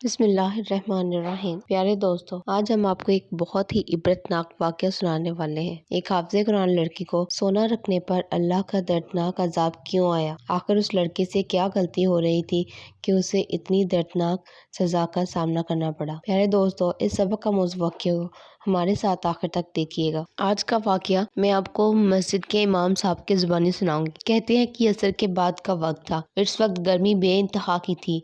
بسم اللہ الرحمن الرحیم۔ پیارے دوستو، آج ہم آپ کو ایک بہت ہی عبرتناک واقعہ سنانے والے ہیں۔ ایک حافظ قرآن لڑکی کو سونا رکھنے پر اللہ کا دردناک عذاب کیوں آیا؟ آخر اس لڑکی سے کیا غلطی ہو رہی تھی کہ اسے اتنی دردناک سزا کا سامنا کرنا پڑا؟ پیارے دوستو، اس سبق کا موضوع واقعہ کو ہمارے ساتھ آخر تک دیکھیے گا۔ آج کا واقعہ میں آپ کو مسجد کے امام صاحب کی زبانی سناؤں گی۔ کہتے ہیں کہ عصر کے بعد کا وقت تھا۔ اس وقت گرمی بے انتہا کی تھی،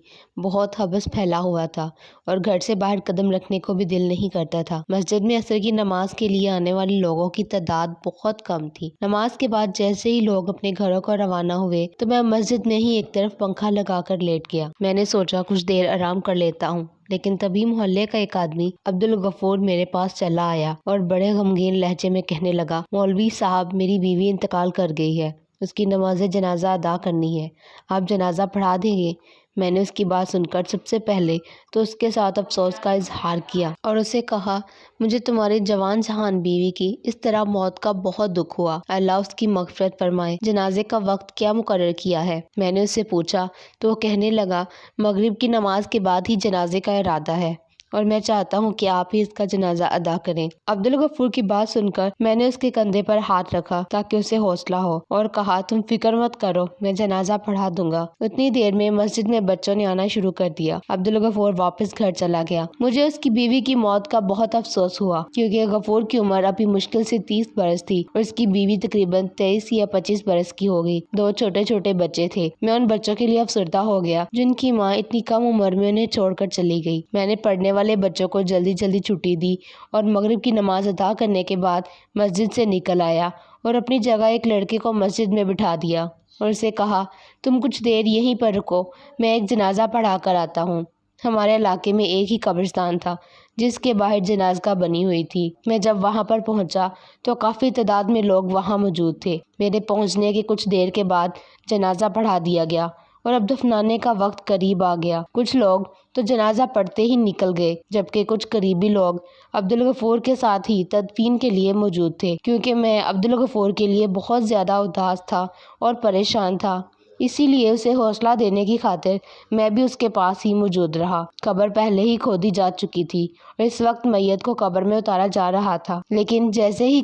بہت حبس پھیلا ہوا تھا اور گھر سے باہر قدم رکھنے کو بھی دل نہیں کرتا تھا۔ مسجد میں عصر کی نماز کے لیے آنے والے لوگوں کی تعداد بہت کم تھی۔ نماز کے بعد جیسے ہی لوگ اپنے گھروں کو روانہ ہوئے تو میں مسجد میں ہی ایک طرف پنکھا لگا کر لیٹ گیا۔ میں نے سوچا کچھ دیر آرام کر لیتا ہوں، لیکن تبھی محلے کا ایک آدمی عبدالغفور میرے پاس چلا آیا اور بڑے غمگین لہجے میں کہنے لگا، مولوی صاحب، میری بیوی انتقال کر گئی ہے، اس کی نماز جنازہ ادا کرنی ہے، آپ جنازہ پڑھا دیں گے؟ میں نے اس کی بات سن کر سب سے پہلے تو اس کے ساتھ افسوس کا اظہار کیا اور اسے کہا، مجھے تمہاری جوان جہان بیوی کی اس طرح موت کا بہت دکھ ہوا، اللہ اس کی مغفرت فرمائے۔ جنازے کا وقت کیا مقرر کیا ہے؟ میں نے اس سے پوچھا تو وہ کہنے لگا، مغرب کی نماز کے بعد ہی جنازے کا ارادہ ہے اور میں چاہتا ہوں کہ آپ ہی اس کا جنازہ ادا کریں۔ عبدالغفور کی بات سن کر میں نے اس کے کندھے پر ہاتھ رکھا تاکہ اسے حوصلہ ہو اور کہا، تم فکر مت کرو، میں جنازہ پڑھا دوں گا۔ اتنی دیر میں مسجد میں بچوں نے آنا شروع کر دیا۔ عبدالغفور واپس گھر چلا گیا۔ مجھے اس کی بیوی کی موت کا بہت افسوس ہوا، کیونکہ غفور کی عمر ابھی مشکل سے 30 برس تھی اور اس کی بیوی تقریباً 23 یا 25 برس کی ہوگی۔ 2 چھوٹے چھوٹے بچے تھے۔ میں ان بچوں کے لیے افسردہ ہو گیا جن کی ماں اتنی کم عمر میں انہیں چھوڑ کر چلی گئی۔ میں نے پڑھنے والے بچوں کو جلدی جلدی چھٹی دی اور مغرب کی نماز ادا کرنے کے بعد مسجد سے نکل آیا اور اپنی جگہ ایک لڑکے کو مسجد میں بٹھا دیا اور اسے کہا، تم کچھ دیر یہیں پر رکو، میں ایک جنازہ پڑھا کر آتا ہوں۔ ہمارے علاقے میں ایک ہی قبرستان تھا جس کے باہر جنازگاہ بنی ہوئی تھی۔ میں جب وہاں پر پہنچا تو کافی تعداد میں لوگ وہاں موجود تھے۔ میرے پہنچنے کے کچھ دیر کے بعد جنازہ پڑھا دیا گیا اور اب دفنانے کا وقت قریب آ گیا۔ کچھ لوگ تو جنازہ پڑھتے ہی نکل گئے، جبکہ کچھ قریبی لوگ عبدالغفور کے ساتھ ہی تدفین کے لیے موجود تھے۔ کیونکہ میں عبدالغفور کے لیے بہت زیادہ اداس تھا اور پریشان تھا، اسی لیے اسے حوصلہ دینے کی خاطر میں بھی اس کے پاس ہی موجود رہا۔ قبر پہلے ہی کھودی جا چکی تھی اور اس وقت میت کو قبر میں اتارا جا رہا تھا، لیکن جیسے ہی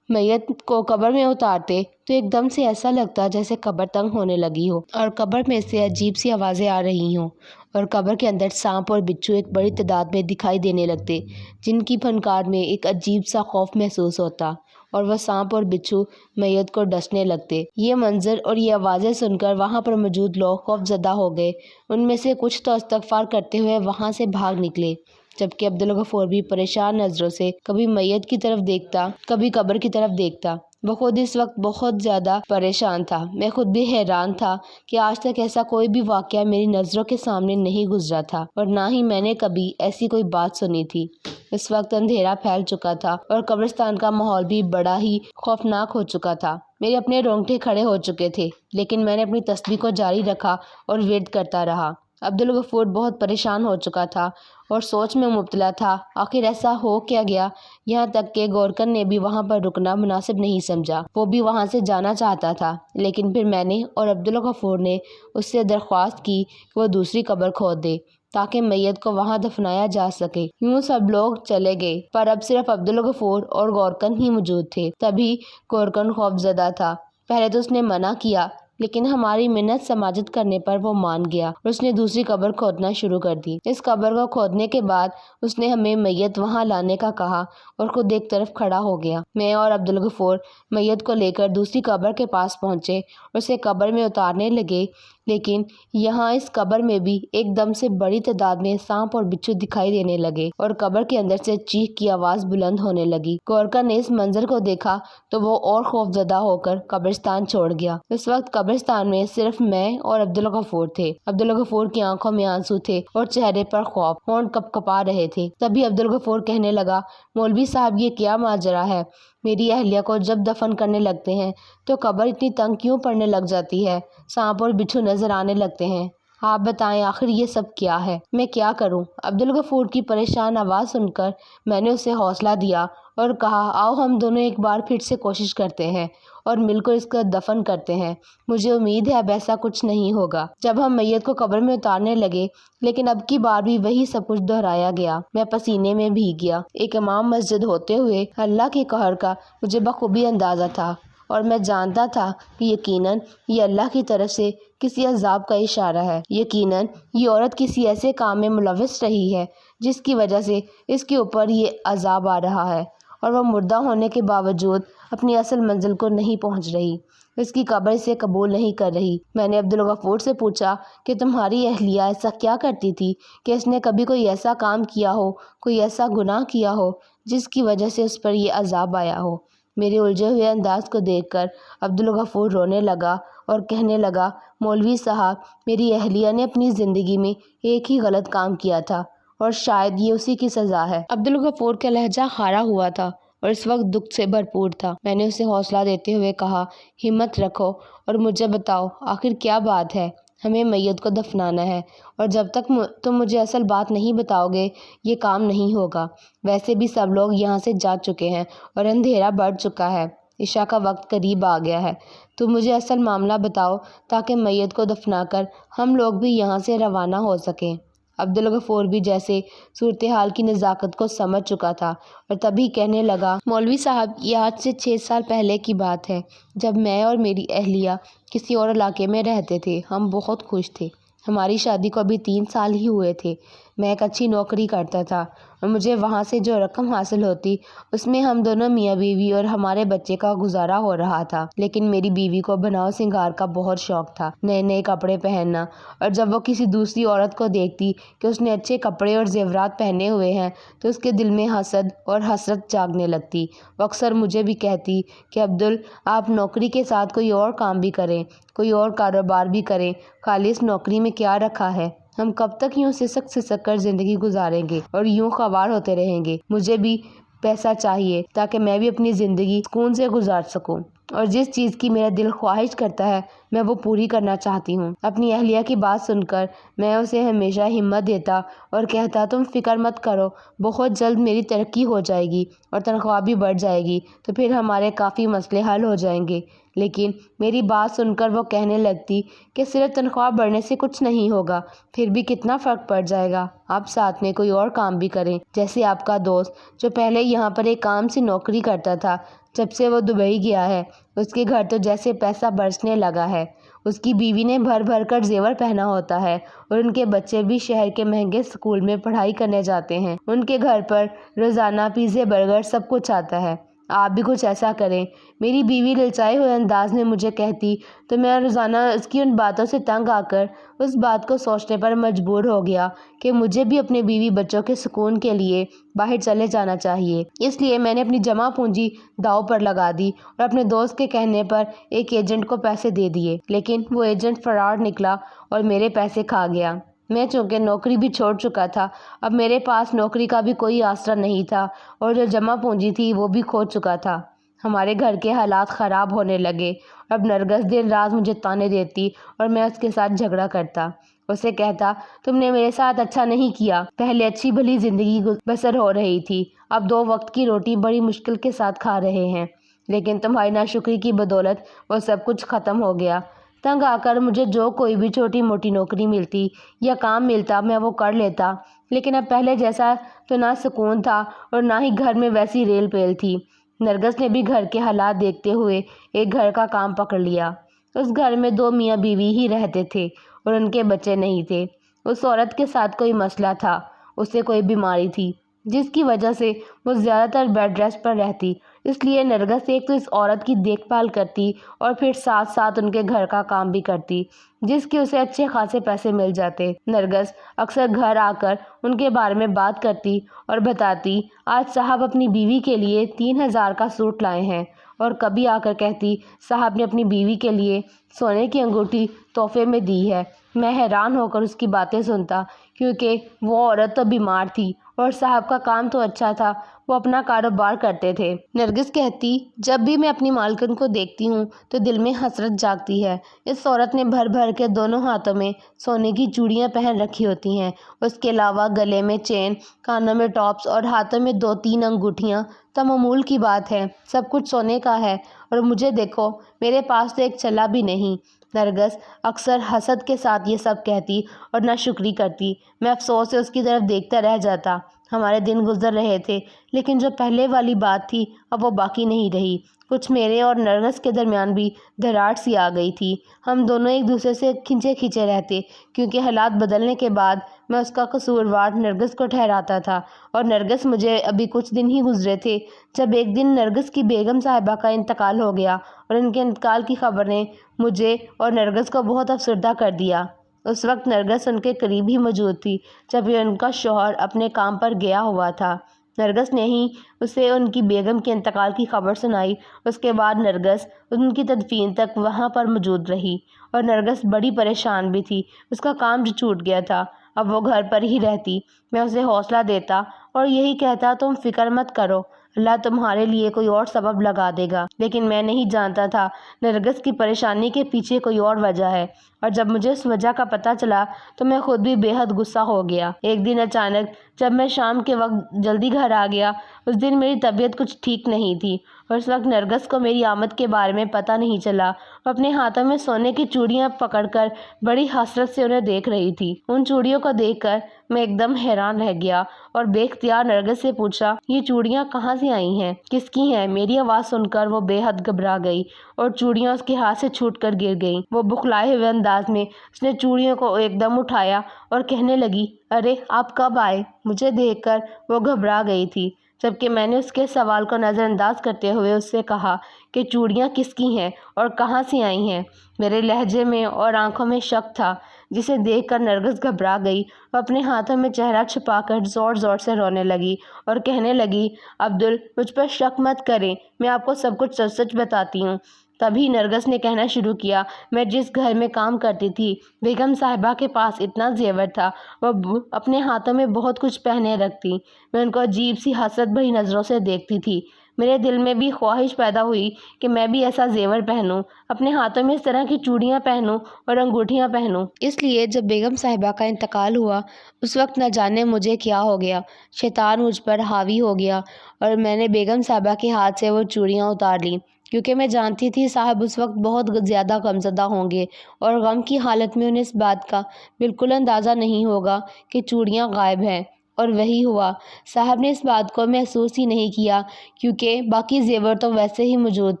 میت کو قبر میں اتارتے تو ایک دم سے ایسا لگتا جیسے قبر تنگ ہونے لگی ہو اور قبر میں سے عجیب سی آوازیں آ رہی ہوں اور قبر کے اندر سانپ اور بچھو ایک بڑی تعداد میں دکھائی دینے لگتے، جن کی پھنکار میں ایک عجیب سا خوف محسوس ہوتا اور وہ سانپ اور بچھو میت کو ڈسنے لگتے۔ یہ منظر اور یہ آوازیں سن کر وہاں پر موجود لوگ خوف زدہ ہو گئے۔ ان میں سے کچھ تو استغفار کرتے ہوئے وہاں سے بھاگ نکلے، جبکہ عبدالغفور بھی پریشان نظروں سے کبھی میت کی طرف دیکھتا، کبھی قبر کی طرف دیکھتا۔ وہ خود اس وقت بہت زیادہ پریشان تھا۔ میں خود بھی حیران تھا کہ آج تک ایسا کوئی بھی واقعہ میری نظروں کے سامنے نہیں گزرا تھا اور نہ ہی میں نے کبھی ایسی کوئی بات سنی تھی۔ اس وقت اندھیرا پھیل چکا تھا اور قبرستان کا ماحول بھی بڑا ہی خوفناک ہو چکا تھا۔ میرے اپنے رونگٹے کھڑے ہو چکے تھے، لیکن میں نے اپنی تسبیح کو جاری رکھا اور ورد کرتا رہا۔ عبدالغفور بہت پریشان ہو چکا تھا اور سوچ میں مبتلا تھا، آخر ایسا ہو کیا گیا؟ یہاں تک کہ گورکن نے بھی وہاں پر رکنا مناسب نہیں سمجھا۔ وہ بھی وہاں سے جانا چاہتا تھا، لیکن پھر میں نے اور عبدالغفور نے اس سے درخواست کی کہ وہ دوسری قبر کھود دے تاکہ میت کو وہاں دفنایا جا سکے۔ یوں سب لوگ چلے گئے، پر اب صرف عبدالغفور اور گورکن ہی موجود تھے۔ تبھی گورکن خوف زدہ تھا۔ پہلے تو اس نے منع کیا، لیکن ہماری منت سماجت کرنے پر وہ مان گیا اور اس نے دوسری قبر کھودنا شروع کر دی۔ اس قبر کو کھودنے کے بعد اس نے ہمیں میت وہاں لانے کا کہا اور خود ایک طرف کھڑا ہو گیا۔ میں اور عبدالغفور میت کو لے کر دوسری قبر کے پاس پہنچے اور اسے قبر میں اتارنے لگے، لیکن یہاں اس قبر میں بھی ایک دم سے بڑی تعداد میں سانپ اور بچھو دکھائی دینے لگے اور قبر کے اندر سے چیخ کی آواز بلند ہونے لگی۔ گورکن نے اس منظر کو دیکھا تو وہ اور خوف زدہ ہو کر قبرستان چھوڑ گیا۔ اس وقت قبرستان میں صرف میں اور عبدالغفور تھے۔ عبدالغفور کی آنکھوں میں آنسو تھے اور چہرے پر خوف، ہونٹ کپ کپا رہے تھے۔ تبھی عبدالغفور کہنے لگا، مولوی صاحب، یہ کیا ماجرا ہے؟ میری اہلیہ کو جب دفن کرنے لگتے ہیں تو قبر اتنی تنگ کیوں پڑنے لگ جاتی ہے؟ سانپ اور بچھو نظر آنے لگتے ہیں۔ آپ بتائیں آخر یہ سب کیا ہے؟ میں کیا کروں؟ عبدالغفور کی پریشان آواز سن کر میں نے اسے حوصلہ دیا اور کہا، آؤ ہم دونوں ایک بار پھر سے کوشش کرتے ہیں اور مل کر اس کا دفن کرتے ہیں۔ مجھے امید ہے اب ایسا کچھ نہیں ہوگا۔ جب ہم میت کو قبر میں اتارنے لگے لیکن اب کی بار بھی وہی سب کچھ دہرایا گیا۔ میں پسینے میں بھیگ گیا۔ ایک امام مسجد ہوتے ہوئے اللہ کے قہر کا مجھے بخوبی اندازہ تھا اور میں جانتا تھا کہ یقیناً یہ اللہ کی طرف سے کسی عذاب کا اشارہ ہے۔ یقیناً یہ عورت کسی ایسے کام میں ملوث رہی ہے جس کی وجہ سے اس کے اوپر یہ عذاب آ رہا ہے اور وہ مردہ ہونے کے باوجود اپنی اصل منزل کو نہیں پہنچ رہی۔ اس کی قبر اسے قبول نہیں کر رہی۔ میں نے عبدالغفور سے پوچھا کہ تمہاری اہلیہ ایسا کیا کرتی تھی کہ اس نے کبھی کوئی ایسا کام کیا ہو، کوئی ایسا گناہ کیا ہو جس کی وجہ سے اس پر یہ عذاب آیا ہو؟ میرے الجھے ہوئے انداز کو دیکھ کر عبدالغفور رونے لگا اور کہنے لگا، مولوی صاحب، میری اہلیہ نے اپنی زندگی میں ایک ہی غلط کام کیا تھا اور شاید یہ اسی کی سزا ہے۔ عبدالغفور کا لہجہ خارا ہوا تھا اور اس وقت دکھ سے بھرپور تھا۔ میں نے اسے حوصلہ دیتے ہوئے کہا، ہمت رکھو اور مجھے بتاؤ آخر کیا بات ہے۔ ہمیں میت کو دفنانا ہے اور جب تک تم مجھے اصل بات نہیں بتاؤ گے یہ کام نہیں ہوگا۔ ویسے بھی سب لوگ یہاں سے جا چکے ہیں اور اندھیرا بڑھ چکا ہے، عشاء کا وقت قریب آ گیا ہے۔ تم مجھے اصل معاملہ بتاؤ تاکہ میت کو دفنا کر ہم لوگ بھی یہاں سے روانہ ہو سکیں۔ عبدالغفور بھی جیسے صورتحال کی نزاکت کو سمجھ چکا تھا اور تبھی کہنے لگا، مولوی صاحب، یہ آج سے 6 سال پہلے کی بات ہے جب میں اور میری اہلیہ کسی اور علاقے میں رہتے تھے۔ ہم بہت خوش تھے۔ ہماری شادی کو ابھی 3 سال ہی ہوئے تھے۔ میں ایک اچھی نوکری کرتا تھا اور مجھے وہاں سے جو رقم حاصل ہوتی اس میں ہم دونوں میاں بیوی اور ہمارے بچے کا گزارا ہو رہا تھا۔ لیکن میری بیوی کو بناؤ سنگار کا بہت شوق تھا، نئے نئے کپڑے پہننا، اور جب وہ کسی دوسری عورت کو دیکھتی کہ اس نے اچھے کپڑے اور زیورات پہنے ہوئے ہیں تو اس کے دل میں حسد اور حسرت جاگنے لگتی۔ وہ اکثر مجھے بھی کہتی کہ عبدل، آپ نوکری کے ساتھ کوئی اور کام بھی کریں، کوئی اور کاروبار بھی کریں، خالی اس نوکری میں کیا رکھا ہے؟ ہم کب تک یوں سسک کر زندگی گزاریں گے اور یوں خوار ہوتے رہیں گے؟ مجھے بھی پیسہ چاہیے تاکہ میں بھی اپنی زندگی سکون سے گزار سکوں، اور جس چیز کی میرا دل خواہش کرتا ہے میں وہ پوری کرنا چاہتی ہوں۔ اپنی اہلیہ کی بات سن کر میں اسے ہمیشہ ہمت دیتا اور کہتا، تم فکر مت کرو، بہت جلد میری ترقی ہو جائے گی اور تنخواہ بھی بڑھ جائے گی تو پھر ہمارے کافی مسئلے حل ہو جائیں گے۔ لیکن میری بات سن کر وہ کہنے لگتی کہ صرف تنخواہ بڑھنے سے کچھ نہیں ہوگا، پھر بھی کتنا فرق پڑ جائے گا۔ آپ ساتھ میں کوئی اور کام بھی کریں، جیسے آپ کا دوست جو پہلے یہاں پر ایک عام سی نوکری کرتا تھا، جب سے وہ دبئی گیا ہے اس کے گھر تو جیسے پیسہ برسنے لگا ہے۔ اس کی بیوی نے بھر بھر کر زیور پہنا ہوتا ہے اور ان کے بچے بھی شہر کے مہنگے اسکول میں پڑھائی کرنے جاتے ہیں۔ ان کے گھر پر روزانہ پیزے برگر سب کچھ آتا ہے۔ آپ بھی کچھ ایسا کریں۔ میری بیوی للچائے ہوئے انداز میں مجھے کہتی تو میں روزانہ اس کی ان باتوں سے تنگ آ کر اس بات کو سوچنے پر مجبور ہو گیا کہ مجھے بھی اپنے بیوی بچوں کے سکون کے لیے باہر چلے جانا چاہیے۔ اس لیے میں نے اپنی جمع پونجی داؤ پر لگا دی اور اپنے دوست کے کہنے پر ایک ایجنٹ کو پیسے دے دیے، لیکن وہ ایجنٹ فرار نکلا اور میرے پیسے کھا گیا۔ میں چونکہ نوکری بھی چھوڑ چکا تھا، اب میرے پاس نوکری کا بھی کوئی آسرا نہیں تھا اور جو جمع پونجی تھی وہ بھی کھو چکا تھا۔ ہمارے گھر کے حالات خراب ہونے لگے۔ اب نرگس دن رات مجھے تانے دیتی اور میں اس کے ساتھ جھگڑا کرتا، اسے کہتا، تم نے میرے ساتھ اچھا نہیں کیا۔ پہلے اچھی بھلی زندگی بسر ہو رہی تھی، اب 2 وقت کی روٹی بڑی مشکل کے ساتھ کھا رہے ہیں، لیکن تمہاری ناشکری کی بدولت وہ سب کچھ ختم ہو گیا۔ تنگ آ کر مجھے جو کوئی بھی چھوٹی موٹی نوکری ملتی یا کام ملتا میں وہ کر لیتا، لیکن اب پہلے جیسا تو نہ سکون تھا اور نہ ہی گھر میں ویسی ریل پیل تھی۔ نرگس نے بھی گھر کے حالات دیکھتے ہوئے ایک گھر کا کام پکڑ لیا۔ اس گھر میں 2 میاں بیوی ہی رہتے تھے اور ان کے بچے نہیں تھے۔ اس عورت کے ساتھ کوئی مسئلہ تھا، اسے کوئی بیماری تھی جس کی وجہ سے وہ زیادہ تر بیڈ ریسٹ پر رہتی، اس لیے نرگس ایک تو اس عورت کی دیکھ بھال کرتی اور پھر ساتھ ساتھ ان کے گھر کا کام بھی کرتی، جس کے اسے اچھے خاصے پیسے مل جاتے۔ نرگس اکثر گھر آ کر ان کے بارے میں بات کرتی اور بتاتی، آج صاحب اپنی بیوی کے لیے 3000 کا سوٹ لائے ہیں، اور کبھی آ کر کہتی، صاحب نے اپنی بیوی کے لیے سونے کی انگوٹھی تحفے میں دی ہے۔ میں حیران ہو کر اس کی باتیں سنتا، کیونکہ وہ عورت تو بیمار تھی اور صاحب کا کام تو اچھا تھا، وہ اپنا کاروبار کرتے تھے۔ نرگس کہتی، جب بھی میں اپنی مالکن کو دیکھتی ہوں تو دل میں حسرت جاگتی ہے۔ اس عورت نے بھر بھر کے دونوں ہاتھوں میں سونے کی چوڑیاں پہن رکھی ہوتی ہیں، اس کے علاوہ گلے میں چین، کانوں میں ٹاپس اور ہاتھوں میں 2-3 انگوٹھیاں تو معمول کی بات ہے، سب کچھ سونے کا ہے، اور مجھے دیکھو، میرے پاس تو ایک چلا بھی نہیں۔ نرگس اکثر حسد کے ساتھ یہ سب کہتی اور ناشکری کرتی۔ میں افسوس سے اس کی طرف دیکھتا رہ جاتا۔ ہمارے دن گزر رہے تھے، لیکن جو پہلے والی بات تھی اب وہ باقی نہیں رہی۔ کچھ میرے اور نرگس کے درمیان بھی دراڑ سی آ گئی تھی۔ ہم دونوں ایک دوسرے سے کھنچے کھنچے رہتے، کیونکہ حالات بدلنے کے بعد میں اس کا قصوروار نرگس کو ٹھہراتا تھا، اور نرگس مجھے ابھی کچھ دن ہی گزرے تھے جب ایک دن نرگس کی بیگم صاحبہ کا انتقال ہو گیا، اور ان کے انتقال کی خبر نے مجھے اور نرگس کو بہت افسردہ کر دیا۔ اس وقت نرگس ان کے قریب ہی موجود تھی جب ان کا شوہر اپنے کام پر گیا ہوا تھا۔ نرگس نے ہی اسے ان کی بیگم کے انتقال کی خبر سنائی۔ اس کے بعد نرگس ان کی تدفین تک وہاں پر موجود رہی، اور نرگس بڑی پریشان بھی تھی۔ اس کا کام جو چھوٹ گیا تھا، اب وہ گھر پر ہی رہتی۔ میں اسے حوصلہ دیتا اور یہی کہتا، تم فکر مت کرو، اللہ تمہارے لیے کوئی اور سبب لگا دے گا۔ لیکن میں نہیں جانتا تھا نرگس کی پریشانی کے پیچھے کوئی اور وجہ ہے، اور جب مجھے اس وجہ کا پتہ چلا تو میں خود بھی بے حد غصہ ہو گیا۔ ایک دن اچانک جب میں شام کے وقت جلدی گھر آ گیا، اس دن میری طبیعت کچھ ٹھیک نہیں تھی، اور اس وقت نرگس کو میری آمد کے بارے میں پتہ نہیں چلا۔ وہ اپنے ہاتھوں میں سونے کی چوڑیاں پکڑ کر بڑی حسرت سے انہیں دیکھ رہی تھی۔ ان چوڑیوں کو دیکھ کر میں ایک دم حیران رہ گیا اور بے اختیار نرگس سے پوچھا، یہ چوڑیاں کہاں سے آئی ہیں، کس کی ہیں؟ میری آواز سن کر وہ بے حد گھبرا گئی اور چوڑیاں اس کے ہاتھ سے چھوٹ کر گر گئیں۔ وہ بخلائے ہوئے انداز میں اس نے چوڑیوں کو ایک دم اٹھایا اور کہنے لگی، ارے آپ کب آئے؟ مجھے دیکھ کر وہ گھبرا گئی تھی، جبکہ میں نے اس کے سوال کو نظر انداز کرتے ہوئے اس سے کہا کہ چوڑیاں کس کی ہیں اور کہاں سے آئی ہیں۔ میرے لہجے میں اور آنکھوں میں شک تھا، جسے دیکھ کر نرگس گھبرا گئی۔ وہ اپنے ہاتھوں میں چہرہ چھپا کر زور زور سے رونے لگی اور کہنے لگی، عبدل، مجھ پر شک مت کریں، میں آپ کو سب کچھ سچ سچ بتاتی ہوں۔ تبھی نرگس نے کہنا شروع کیا، میں جس گھر میں کام کرتی تھی، بیگم صاحبہ کے پاس اتنا زیور تھا، وہ اپنے ہاتھوں میں بہت کچھ پہنے رکھتی۔ میں ان کو عجیب سی حسرت بھری نظروں سے دیکھتی تھی۔ میرے دل میں بھی خواہش پیدا ہوئی کہ میں بھی ایسا زیور پہنوں، اپنے ہاتھوں میں اس طرح کی چوڑیاں پہنوں اور انگوٹھیاں پہنوں۔ اس لیے جب بیگم صاحبہ کا انتقال ہوا، اس وقت نہ جانے مجھے کیا ہو گیا، شیطان مجھ پر حاوی ہو گیا، اور میں نے بیگم صاحبہ کے ہاتھ سے وہ چوڑیاں اتار لیں، کیونکہ میں جانتی تھی صاحب اس وقت بہت زیادہ غمزدہ ہوں گے، اور غم کی حالت میں انہیں اس بات کا بالکل اندازہ نہیں ہوگا کہ چوڑیاں غائب ہیں۔ اور وہی ہوا، صاحب نے اس بات کو محسوس ہی نہیں کیا، کیونکہ باقی زیور تو ویسے ہی موجود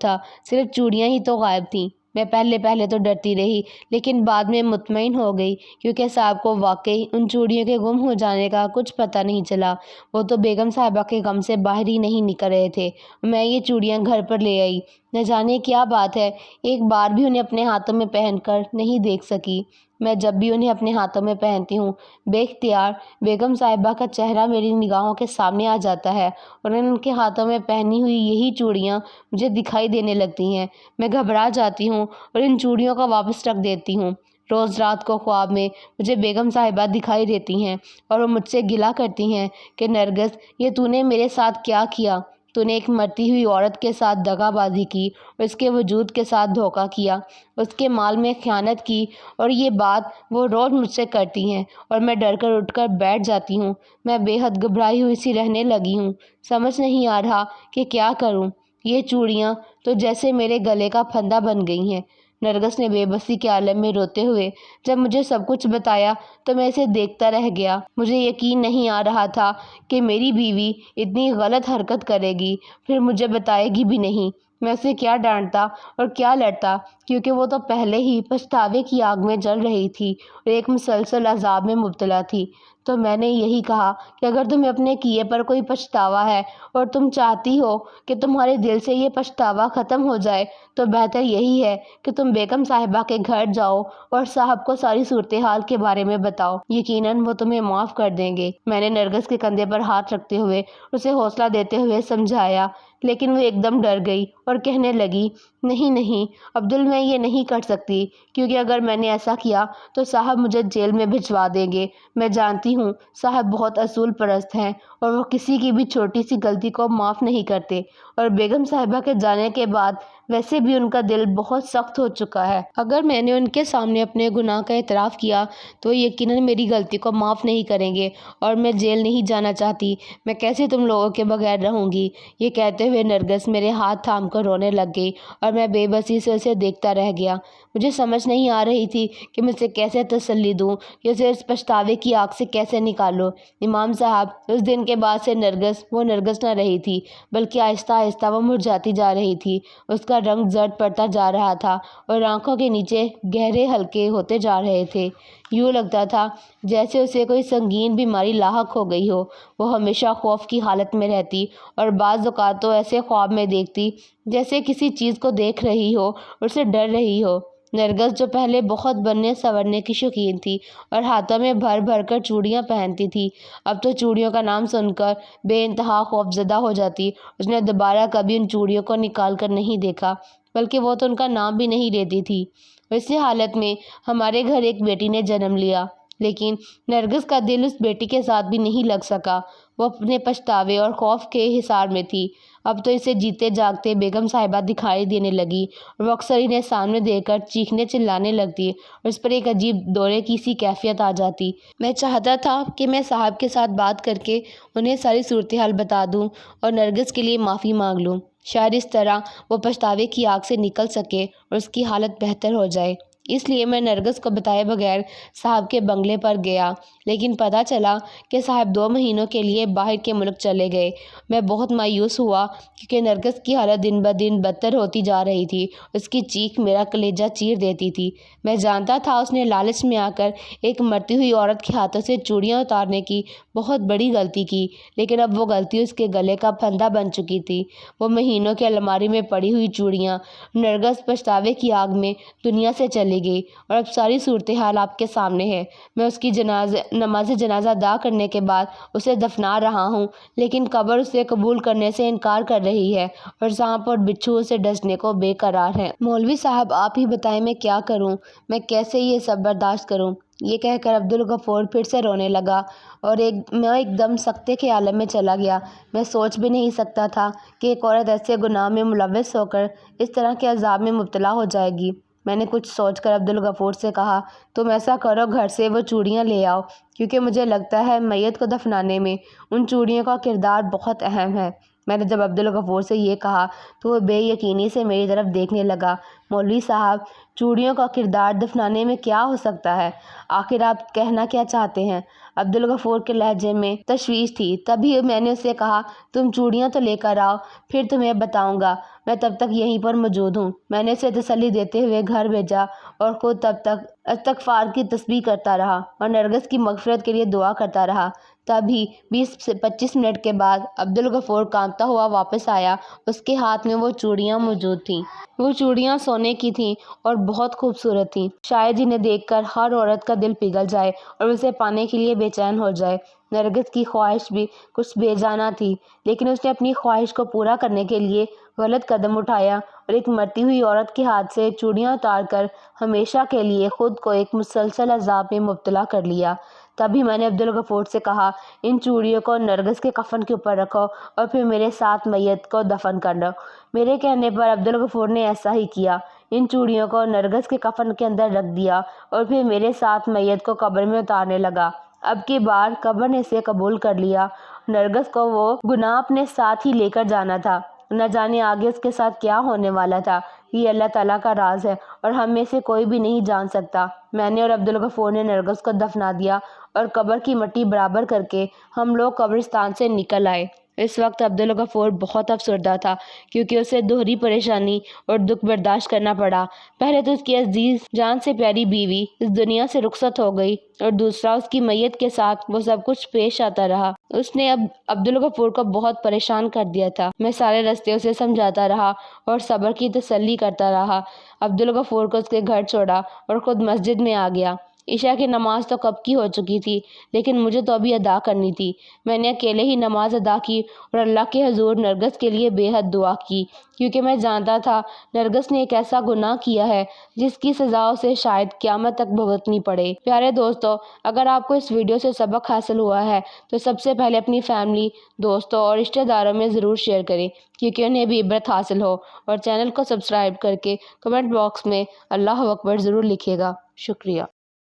تھا، صرف چوڑیاں ہی تو غائب تھیں۔ میں پہلے تو ڈرتی رہی، لیکن بعد میں مطمئن ہو گئی، کیونکہ صاحب کو واقعی ان چوڑیوں کے گم ہو جانے کا کچھ پتہ نہیں چلا۔ وہ تو بیگم صاحبہ کے غم سے باہر ہی نہیں نکل رہے تھے۔ میں یہ چوڑیاں گھر پر لے آئی، نہ جانے کیا بات ہے، ایک بار بھی انہیں اپنے ہاتھوں میں پہن کر نہیں دیکھ سکی۔ میں جب بھی انہیں اپنے ہاتھوں میں پہنتی ہوں، بے اختیار بیگم صاحبہ کا چہرہ میری نگاہوں کے سامنے آ جاتا ہے، اور ان کے ہاتھوں میں پہنی ہوئی یہی چوڑیاں مجھے دکھائی دینے لگتی ہیں۔ میں گھبرا جاتی ہوں اور ان چوڑیوں کو واپس رکھ دیتی ہوں۔ روز رات کو خواب میں مجھے بیگم صاحبہ دکھائی دیتی ہیں، اور وہ مجھ سے گلہ کرتی ہیں کہ نرگس، یہ تو نے میرے ساتھ کیا کیا؟ تو نے ایک مرتی ہوئی عورت کے ساتھ دغا بازی کی، اور اس کے وجود کے ساتھ دھوکہ کیا، اس کے مال میں خیانت کی، اور یہ بات وہ روز مجھ سے کرتی ہیں، اور میں ڈر کر اٹھ کر بیٹھ جاتی ہوں۔ میں بے حد گھبرائی ہوئی سی رہنے لگی ہوں، سمجھ نہیں آ رہا کہ کیا کروں۔ یہ چوڑیاں تو جیسے میرے گلے کا پھندا بن گئی ہیں۔ نرگس نے بے بسی کے عالم میں روتے ہوئے جب مجھے سب کچھ بتایا تو میں اسے دیکھتا رہ گیا۔ مجھے یقین نہیں آ رہا تھا کہ میری بیوی اتنی غلط حرکت کرے گی، پھر مجھے بتائے گی بھی نہیں۔ میں اسے کیا ڈانٹتا اور کیا لڑتا، کیونکہ وہ تو پہلے ہی پچھتاوے کی آگ میں جل رہی تھی اور ایک مسلسل عذاب میں مبتلا تھی۔ تو میں نے یہی کہا کہ اگر تمہیں اپنے کیے پر کوئی پچھتاوا ہے اور تم چاہتی ہو کہ تمہارے دل سے یہ پچھتاوا ختم ہو جائے، تو بہتر یہی ہے کہ تم بیگم صاحبہ کے گھر جاؤ اور صاحب کو ساری صورتحال کے بارے میں بتاؤ، یقیناً وہ تمہیں معاف کر دیں گے۔ میں نے نرگس کے کندھے پر ہاتھ رکھتے ہوئے اسے حوصلہ دیتے ہوئے سمجھایا، لیکن وہ ایک دم ڈر گئی اور کہنے لگی، نہیں نہیں عبدل، میں یہ نہیں کر سکتی، کیونکہ اگر میں نے ایسا کیا تو صاحب مجھے جیل میں بھجوا دیں گے۔ میں جانتی ہوں صاحب بہت اصول پرست ہیں اور وہ کسی کی بھی چھوٹی سی غلطی کو معاف نہیں کرتے، اور بیگم صاحبہ کے جانے کے بعد ویسے بھی ان کا دل بہت سخت ہو چکا ہے۔ اگر میں نے ان کے سامنے اپنے گناہ کا اعتراف کیا تو یقیناً میری غلطی کو معاف نہیں کریں گے، اور میں جیل نہیں جانا چاہتی۔ میں کیسے تم لوگوں کے بغیر رہوں گی؟ یہ کہتے ہوئے نرگس میرے ہاتھ تھام کر رونے لگ گئی، اور میں بے بسی سے اسے دیکھتا رہ گیا۔ مجھے سمجھ نہیں آ رہی تھی کہ میں اسے کیسے تسلی دوں، کہ اسے اس پچھتاوے کی آگ سے کیسے نکالوں۔ امام صاحب، اس دن کے بعد سے نرگس وہ نرگس نہ رہی تھی، بلکہ آہستہ آہستہ وہ مرجھاتی جا رہی تھی۔ اس کا رنگ زرد پڑتا جا رہا تھا اور آنکھوں کے نیچے گہرے ہلکے ہوتے جا رہے تھے۔ یوں لگتا تھا جیسے اسے کوئی سنگین بیماری لاحق ہو گئی ہو۔ وہ ہمیشہ خوف کی حالت میں رہتی، اور بعض اوقات تو ایسے خواب میں دیکھتی جیسے کسی چیز کو دیکھ رہی ہو اور اسے ڈر رہی ہو۔ نرگس جو پہلے بہت بننے سنورنے کی شوقین تھی اور ہاتھوں میں بھر بھر کر چوڑیاں پہنتی تھی، اب تو چوڑیوں کا نام سن کر بے انتہا خوف زدہ ہو جاتی۔ اس نے دوبارہ کبھی ان چوڑیوں کو نکال کر نہیں دیکھا، بلکہ وہ تو ان کا نام بھی نہیں لیتی تھی۔ اسی حالت میں ہمارے گھر ایک بیٹی نے جنم لیا، لیکن نرگس کا دل اس بیٹی کے ساتھ بھی نہیں لگ سکا۔ وہ اپنے پچھتاوے اور خوف کے حصار میں تھی۔ اب تو اسے جیتے جاگتے بیگم صاحبہ دکھائی دینے لگی، اور وہ اکثر انہیں سامنے دیکھ کر چیخنے چلانے لگتی، اور اس پر ایک عجیب دورے کی سی کیفیت آ جاتی۔ میں چاہتا تھا کہ میں صاحب کے ساتھ بات کر کے انہیں ساری صورتحال بتا دوں اور نرگس کے لیے معافی مانگ لوں۔ شاید اس طرح وہ پچھتاوے کی آگ سے نکل سکے اور اس کی حالت بہتر ہو جائے۔ اس لیے میں نرگس کو بتائے بغیر صاحب کے بنگلے پر گیا، لیکن پتہ چلا کہ صاحب 2 مہینوں کے لیے باہر کے ملک چلے گئے۔ میں بہت مایوس ہوا، کیونکہ نرگس کی حالت دن بدن بدتر ہوتی جا رہی تھی۔ اس کی چیخ میرا کلیجہ چیر دیتی تھی۔ میں جانتا تھا اس نے لالچ میں آ کر ایک مرتی ہوئی عورت کے ہاتھوں سے چوڑیاں اتارنے کی بہت بڑی غلطی کی، لیکن اب وہ غلطی اس کے گلے کا پھندا بن چکی تھی۔ وہ مہینوں کی الماری میں پڑی ہوئی چوڑیاں۔ نرگس پچھتاوے کی آگ میں دنیا سے چلی گئی، اور اب ساری صورتحال آپ کے سامنے ہے۔ میں اس کی نماز جنازہ ادا کرنے کے بعد اسے دفنا رہا ہوں، لیکن قبر اسے قبول کرنے سے انکار کر رہی ہے، اور سانپ اور بچھو اسے ڈسنے کو بے قرار ہیں۔ مولوی صاحب، آپ ہی بتائیں میں کیا کروں؟ میں کیسے یہ سب برداشت کروں؟ یہ کہہ کر عبدالغفور پھر سے رونے لگا، اور میں ایک دم سکتے کے عالم میں چلا گیا۔ میں سوچ بھی نہیں سکتا تھا کہ ایک عورت ایسے گناہ میں ملوث ہو کر اس طرح کے عذاب میں مبتلا ہو جائے گی۔ میں نے کچھ سوچ کر عبدالغفور سے کہا، تم ایسا کرو، گھر سے وہ چوڑیاں لے آؤ، کیونکہ مجھے لگتا ہے میت کو دفنانے میں ان چوڑیوں کا کردار بہت اہم ہے۔ میں نے جب عبدالغفور سے یہ کہا تو وہ بے یقینی سے میری طرف دیکھنے لگا۔ مولوی صاحب، چوڑیوں کا کردار دفنانے میں کیا ہو سکتا ہے؟ آخر آپ کہنا کیا چاہتے ہیں؟ عبدالغفور کے لہجے میں تشویش تھی۔ تبھی میں نے اسے کہا، تم چوڑیاں تو لے کر آؤ، پھر تمہیں بتاؤں گا، میں تب تک یہیں پر موجود ہوں۔ میں نے اسے تسلی دیتے ہوئے گھر بھیجا، اور خود تب تک استغفار کی تسبیح کرتا رہا اور نرگس کی مغفرت کے لیے دعا کرتا رہا۔ تبھی 20 سے 25 منٹ کے بعد عبدالغفور کانپتا ہوا واپس آیا۔ اس کے ہاتھ میں وہ چوڑیاں موجود تھیں۔ وہ چوڑیاں سونے کی تھیں اور بہت خوبصورت تھیں، شاید انہیں دیکھ کر ہر عورت کا دل پگھل جائے اور اسے پانے کے لیے بے چین ہو جائے۔ نرگس کی خواہش بھی کچھ بے جانا تھی، لیکن اس نے اپنی خواہش کو پورا کرنے کے لیے غلط قدم اٹھایا اور ایک مرتی ہوئی عورت کے ہاتھ سے چوڑیاں اتار کر ہمیشہ کے لیے خود کو ایک مسلسل عذاب میں مبتلا کر لیا۔ تبھی میں نے عبدالغفور سے کہا، ان چوڑیوں کو نرگس کے کفن کے اوپر رکھو اور پھر میرے ساتھ میت کو دفن کر دو۔ میرے کہنے پر عبدالغفور نے ایسا ہی کیا۔ ان چوڑیوں کو نرگس کے کفن کے اندر رکھ دیا اور پھر میرے ساتھ میت کو قبر میں اتارنے لگا۔ اب کی بار قبر نے اسے قبول کر لیا۔ نرگس کو وہ گناہ اپنے ساتھ ہی لے کر جانا تھا۔ نہ جانے آگے اس کے ساتھ کیا ہونے والا تھا۔ یہ اللہ تعالیٰ کا راز ہے اور ہم میں سے کوئی بھی نہیں جان سکتا۔ میں نے اور عبدالغفور نے نرگس کو دفنا دیا اور قبر کی مٹی برابر کر کے ہم لوگ قبرستان سے نکل آئے۔ اس وقت عبدالغفور بہت افسردہ تھا، کیونکہ اسے دوہری پریشانی اور دکھ برداشت کرنا پڑا۔ پہلے تو اس کی عزیز جان سے پیاری بیوی اس دنیا سے رخصت ہو گئی، اور دوسرا اس کی میت کے ساتھ وہ سب کچھ پیش آتا رہا۔ اس نے اب عبدالغفور کو بہت پریشان کر دیا تھا۔ میں سارے راستے اسے سمجھاتا رہا اور صبر کی تسلی کرتا رہا۔ عبدالغفور کو اس کے گھر چھوڑا اور خود مسجد میں آ گیا۔ عشاء کی نماز تو کب کی ہو چکی تھی، لیکن مجھے تو ابھی ادا کرنی تھی۔ میں نے اکیلے ہی نماز ادا کی اور اللہ کے حضور نرگس کے لیے بے حد دعا کی، کیونکہ میں جانتا تھا نرگس نے ایک ایسا گناہ کیا ہے جس کی سزا اسے شاید قیامت تک بھگتنی پڑے۔ پیارے دوستو، اگر آپ کو اس ویڈیو سے سبق حاصل ہوا ہے تو سب سے پہلے اپنی فیملی، دوستوں اور رشتہ داروں میں ضرور شیئر کریں، کیونکہ انہیں بھی عبرت حاصل ہو، اور چینل کو سبسکرائب کر کے کمنٹ باکس میں اللہ اکبر ضرور لکھیے گا۔ شکریہ۔